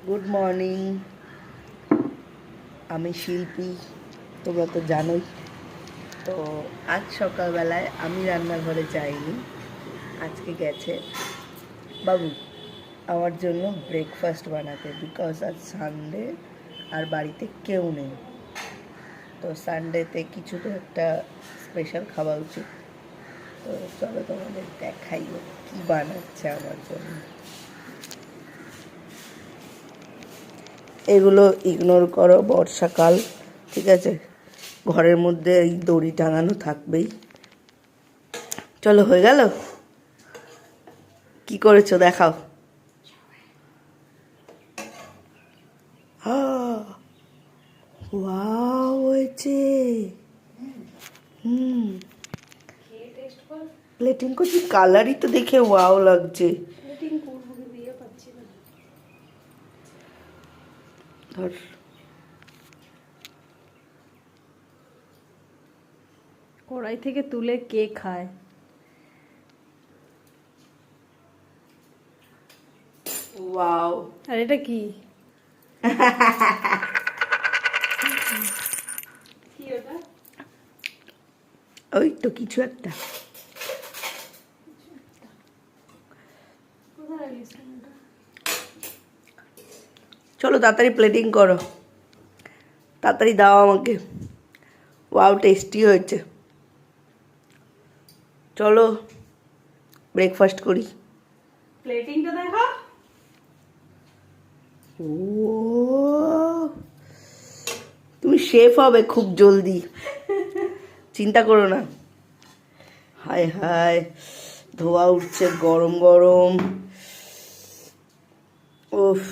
Good morning. আমি শিল্পী, তোমরা তো জানোই। তো আজ সকালবেলায় আমি রান্নাঘরে যাইনি, আজকে গেছে বাবু আমার জন্য ব্রেকফাস্ট বানাতে, বিকজ আজ সানডে আর বাড়িতে কেউ নেই। তো সানডেতে কিছু তো একটা স্পেশাল খাওয়া উচিত। তো চলো তোমাদের দেখাই কি বানাচ্ছে আমার জন্য। এগুলো ইগনোর করো, বর্ষাকাল, ঠিক আছে? ঘরের মধ্যে এই দড়ি টাঙানো থাকবেই। চলো, হয়ে গেল। কি করেছো দেখাও। ওয়াও হয়েছে। প্লেটিং করছি, কালারই তো দেখে ওয়াও লাগছে। ধর, কড়াই থেকে তুলে কে খায়? ওয়াও। আর এটা কি? ওই তো কিছু একটা। চলো তাড়াতাড়ি প্লেটিং করো, তাড়াতাড়ি দাও আমাকে। ওয়াও, টেস্টি হয়েছে। চলো ব্রেকফাস্ট করি। প্লেটিংটা দেখো। ও, তুমি শেফ হবে খুব জলদি, চিন্তা করো না। হায় হায়, ধোয়া উঠছে গরম গরম। উফ।